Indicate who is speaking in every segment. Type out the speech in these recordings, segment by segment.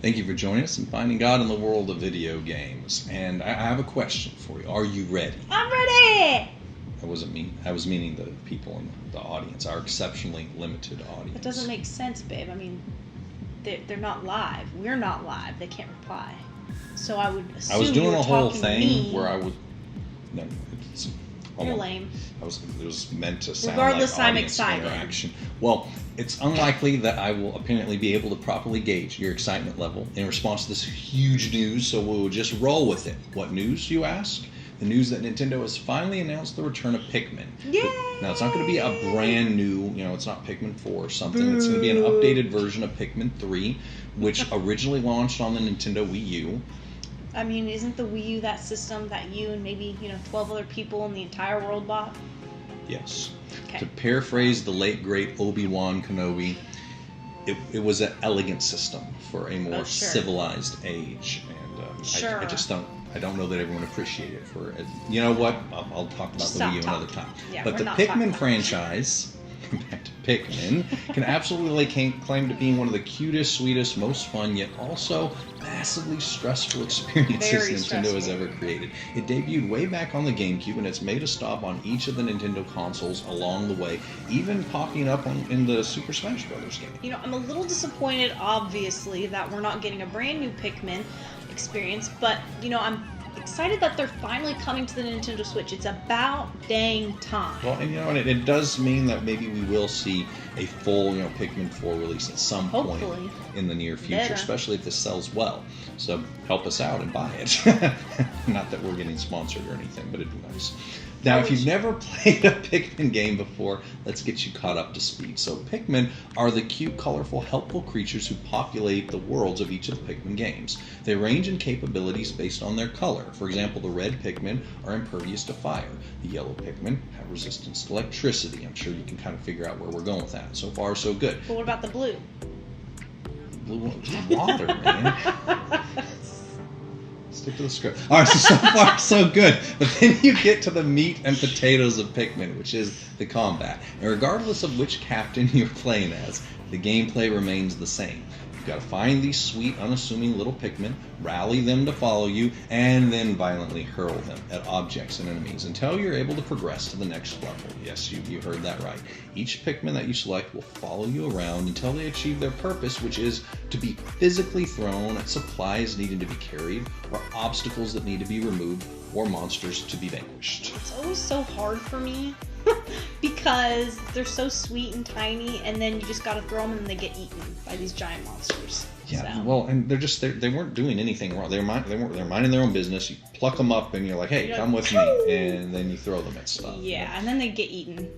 Speaker 1: Thank you for joining us in Finding God in the World of Video Games. And I have a question for you. Are you ready?
Speaker 2: I'm ready!
Speaker 1: That wasn't me. I was meaning the people in the audience, our exceptionally limited audience.
Speaker 2: It doesn't make sense, babe. I mean, they're not live. We're not live. They can't reply. So I would assume
Speaker 1: I was doing
Speaker 2: you were
Speaker 1: a whole
Speaker 2: talking
Speaker 1: thing
Speaker 2: to me.
Speaker 1: where I would... No, it's...
Speaker 2: You're lame.
Speaker 1: It was meant to sound
Speaker 2: Regardless,
Speaker 1: like
Speaker 2: I'm
Speaker 1: audience
Speaker 2: excited.
Speaker 1: interaction. Well, it's unlikely that I will apparently be able to properly gauge your excitement level in response to this huge news, so we'll just roll with it. What news, you ask? The news that Nintendo has finally announced the return of Pikmin.
Speaker 2: Yay!
Speaker 1: Now, it's not going to be a brand new, it's not Pikmin 4 or something. It's going to be an updated version of Pikmin 3, which originally launched on the Nintendo Wii U.
Speaker 2: I mean, isn't the Wii U that system that you and maybe, 12 other people in the entire world bought?
Speaker 1: Yes.
Speaker 2: Okay.
Speaker 1: To paraphrase the late, great Obi-Wan Kenobi, it was an elegant system for a more civilized age. And
Speaker 2: Sure.
Speaker 1: I don't know that everyone appreciated it for it. You know what? I'll talk about the Wii U another time.
Speaker 2: Yeah,
Speaker 1: but the Pikmin franchise, back to Pikmin, can absolutely claim to be one of the cutest, sweetest, most fun, yet also massively stressful experiences Nintendo has ever created. It debuted way back on the Gamecube, and it's made a stop on each of the Nintendo consoles along the way, even popping up in the Super Smash Bros. Game.
Speaker 2: I'm a little disappointed, obviously, that we're not getting a brand new Pikmin experience, but, I'm excited that they're finally coming to the Nintendo Switch. It's about dang time.
Speaker 1: Well, and it does mean that maybe we will see a full, Pikmin 4 release at some point in the near future, especially if this sells well. So help us out and buy it. Not that we're getting sponsored or anything, but it'd be nice. Now, if you've never played a Pikmin game before, let's get you caught up to speed. So Pikmin are the cute, colorful, helpful creatures who populate the worlds of each of the Pikmin games. They range in capabilities based on their color. For example, the red Pikmin are impervious to fire. The yellow Pikmin have resistance to electricity. I'm sure you can kind of figure out where we're going with that. So far, so good.
Speaker 2: But what about the blue?
Speaker 1: Blue one's water, man. Stick to the script. All right, so far so good. But then you get to the meat and potatoes of Pikmin, which is the combat. And regardless of which captain you're playing as, the gameplay remains the same. You've got to find these sweet, unassuming little Pikmin, rally them to follow you, and then violently hurl them at objects and enemies until you're able to progress to the next level. Yes, you heard that right. Each Pikmin that you select will follow you around until they achieve their purpose, which is to be physically thrown at supplies needing to be carried, or obstacles that need to be removed, or monsters to be vanquished.
Speaker 2: It's always so hard for me because they're so sweet and tiny, and then you just gotta throw them and they get eaten by these giant monsters.
Speaker 1: Yeah, well, and they weren't doing anything wrong. They're minding their own business. You pluck them up, and you're like, "Hey, come with me," and then you throw them at stuff.
Speaker 2: Yeah, and then they get eaten.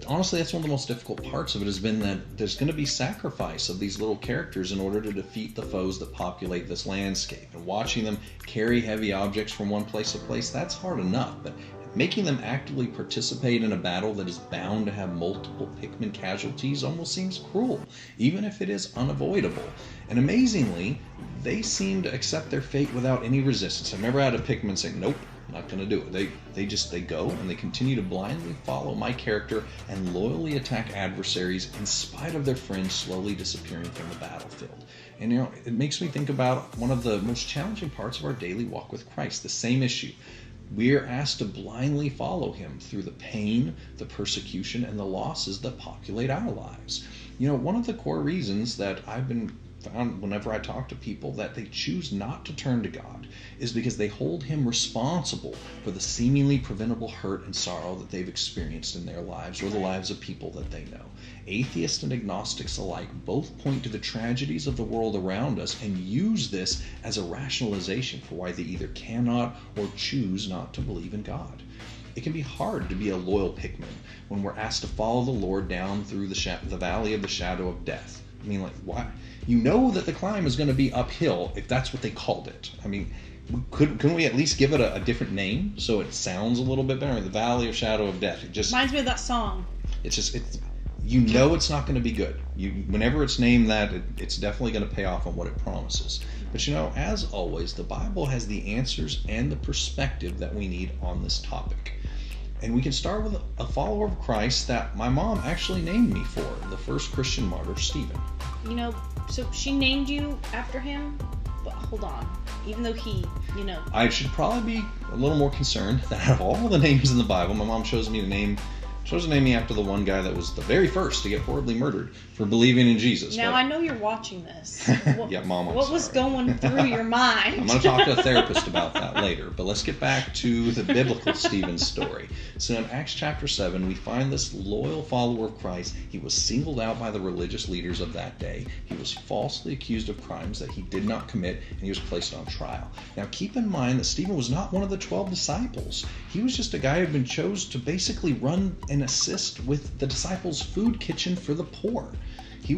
Speaker 1: Honestly, that's one of the most difficult parts of it, has been that there's going to be sacrifice of these little characters in order to defeat the foes that populate this landscape. And watching them carry heavy objects from one place to place, that's hard enough. But making them actively participate in a battle that is bound to have multiple Pikmin casualties almost seems cruel, even if it is unavoidable. And amazingly, they seem to accept their fate without any resistance. I've never had a Pikmin say, "Nope, not going to do it." They go and they continue to blindly follow my character and loyally attack adversaries in spite of their friends slowly disappearing from the battlefield. And it makes me think about one of the most challenging parts of our daily walk with Christ, the same issue. We're asked to blindly follow him through the pain, the persecution, and the losses that populate our lives. One of the core reasons that I've been found whenever I talk to people that they choose not to turn to God is because they hold him responsible for the seemingly preventable hurt and sorrow that they've experienced in their lives or the lives of people that they know. Atheists and agnostics alike both point to the tragedies of the world around us and use this as a rationalization for why they either cannot or choose not to believe in God. It can be hard to be a loyal Pikmin when we're asked to follow the Lord down through the valley of the shadow of death. I mean, why? You know that the climb is going to be uphill if that's what they called it. I mean, couldn't we at least give it a different name so it sounds a little bit better? The Valley of Shadow of Death. It just
Speaker 2: reminds me of that song.
Speaker 1: It's not going to be good. Whenever it's named that, it's definitely going to pay off on what it promises. But as always, the Bible has the answers and the perspective that we need on this topic. And we can start with a follower of Christ that my mom actually named me for, the first Christian martyr, Stephen.
Speaker 2: You know, so she named you after him? But hold on. Even though he,
Speaker 1: I should probably be a little more concerned that out of all the names in the Bible, my mom chose to name me after the one guy that was the very first to get horribly murdered for believing in Jesus.
Speaker 2: Now, I know you're watching this.
Speaker 1: Yeah, Mom, I'm
Speaker 2: What
Speaker 1: sorry.
Speaker 2: was going through your mind?
Speaker 1: I'm going to talk to a therapist about that later, but let's get back to the biblical Stephen story. So in Acts chapter 7, we find this loyal follower of Christ. He was singled out by the religious leaders of that day. He was falsely accused of crimes that he did not commit, and he was placed on trial. Now, keep in mind that Stephen was not one of the 12 disciples. He was just a guy who had been chosen to basically run and assist with the disciples' food kitchen for the poor. He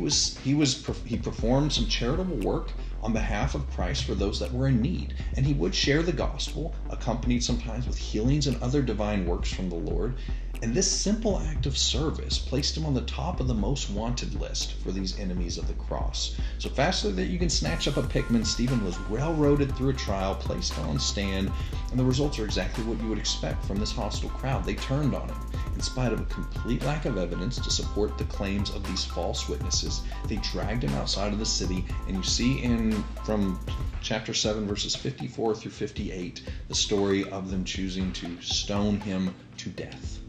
Speaker 1: performed some charitable work on behalf of Christ for those that were in need, and he would share the gospel, accompanied sometimes with healings and other divine works from the Lord. And this simple act of service placed him on the top of the most wanted list for these enemies of the cross. So faster that you can snatch up a Pikmin, Stephen was railroaded through a trial, placed on stand, and the results are exactly what you would expect from this hostile crowd. They turned on him. In spite of a complete lack of evidence to support the claims of these false witnesses, they dragged him outside of the city, and you see from chapter 7 verses 54 through 58 the story of them choosing to stone him to death.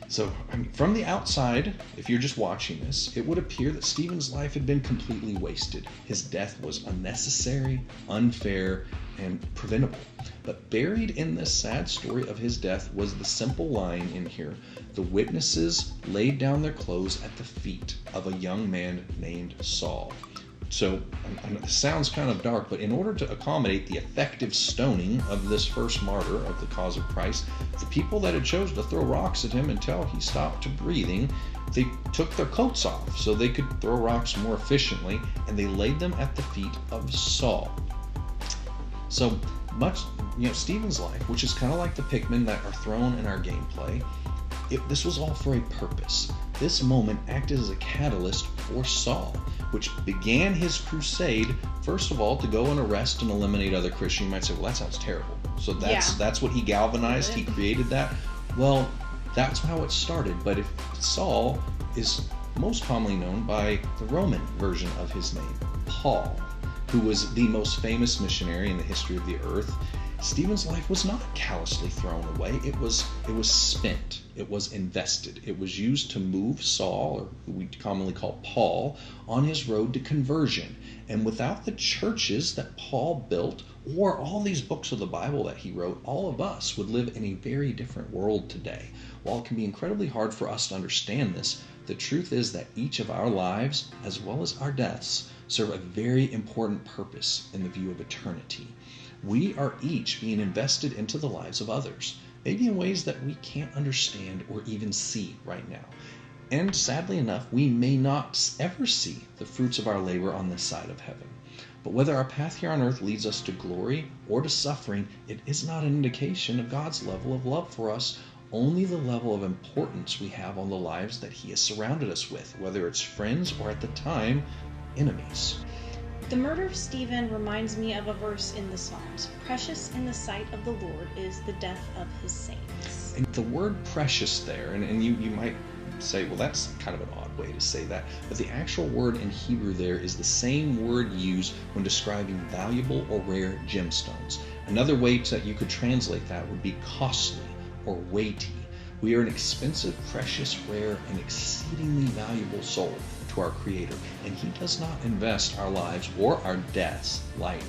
Speaker 1: So, from the outside, if you're just watching this, it would appear that Stephen's life had been completely wasted. His death was unnecessary, unfair, and preventable. But buried in this sad story of his death was the simple line in here: the witnesses laid down their clothes at the feet of a young man named Saul. So, it sounds kind of dark, but in order to accommodate the effective stoning of this first martyr of the cause of Christ, the people that had chosen to throw rocks at him until he stopped breathing, they took their coats off so they could throw rocks more efficiently, and they laid them at the feet of Saul. So much, Stephen's life, which is kind of like the Pikmin that are thrown in our gameplay, this was all for a purpose. This moment acted as a catalyst for Saul, which began his crusade, first of all, to go and arrest and eliminate other Christians. You might say, well, that sounds terrible. So that's what he galvanized. He created that. Well, that's how it started. But if Saul is most commonly known by the Roman version of his name, Paul, who was the most famous missionary in the history of the earth, Stephen's life was not callously thrown away. It was spent. It was invested. It was used to move Saul, or who we commonly call Paul, on his road to conversion. And without the churches that Paul built, or all these books of the Bible that he wrote, all of us would live in a very different world today. While it can be incredibly hard for us to understand this, the truth is that each of our lives, as well as our deaths, serve a very important purpose in the view of eternity. We are each being invested into the lives of others, maybe in ways that we can't understand or even see right now. And sadly enough, we may not ever see the fruits of our labor on this side of heaven. But whether our path here on earth leads us to glory or to suffering, it is not an indication of God's level of love for us, only the level of importance we have on the lives that He has surrounded us with, whether it's friends or at the time, enemies.
Speaker 2: The murder of Stephen reminds me of a verse in the Psalms. Precious in the sight of the Lord is the death of his saints.
Speaker 1: And the word precious there, and you might say, well, that's kind of an odd way to say that, but the actual word in Hebrew there is the same word used when describing valuable or rare gemstones. Another way that you could translate that would be costly or weighty. We are an expensive, precious, rare, and exceedingly valuable soul to our Creator, and He does not invest our lives or our deaths lightly.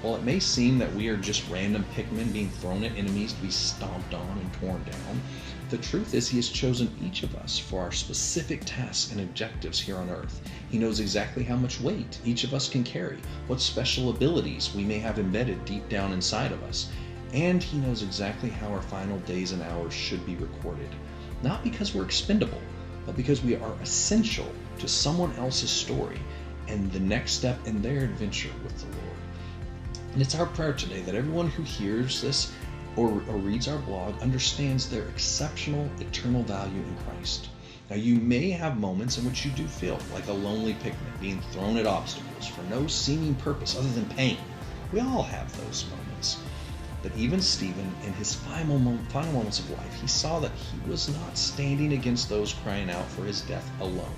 Speaker 1: While it may seem that we are just random Pikmin being thrown at enemies to be stomped on and torn down, the truth is He has chosen each of us for our specific tasks and objectives here on earth. He knows exactly how much weight each of us can carry, what special abilities we may have embedded deep down inside of us, and He knows exactly how our final days and hours should be recorded. Not because we're expendable, but because we are essential to someone else's story and the next step in their adventure with the Lord. And it's our prayer today that everyone who hears this or reads our blog understands their exceptional eternal value in Christ. Now, you may have moments in which you do feel like a lonely Pikmin being thrown at obstacles for no seeming purpose other than pain. We all have those moments. that even Stephen, in his final moments of life, he saw that he was not standing against those crying out for his death alone.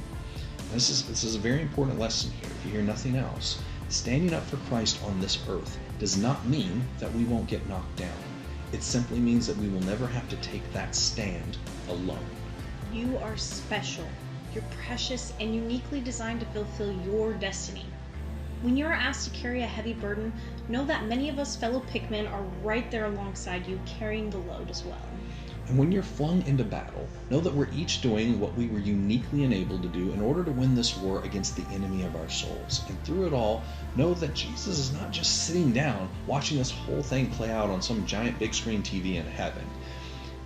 Speaker 1: This is a very important lesson here, if you hear nothing else. Standing up for Christ on this earth does not mean that we won't get knocked down. It simply means that we will never have to take that stand alone.
Speaker 2: You are special. You're precious and uniquely designed to fulfill your destiny. When you are asked to carry a heavy burden, know that many of us fellow Pikmin are right there alongside you, carrying the load as well.
Speaker 1: And when you're flung into battle, know that we're each doing what we were uniquely enabled to do in order to win this war against the enemy of our souls. And through it all, know that Jesus is not just sitting down watching this whole thing play out on some giant big screen TV in heaven.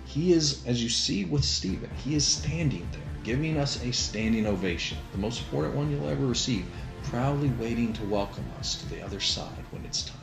Speaker 1: He is, as you see with Stephen, he is standing there, giving us a standing ovation, the most important one you'll ever receive, proudly waiting to welcome us to the other side when it's time.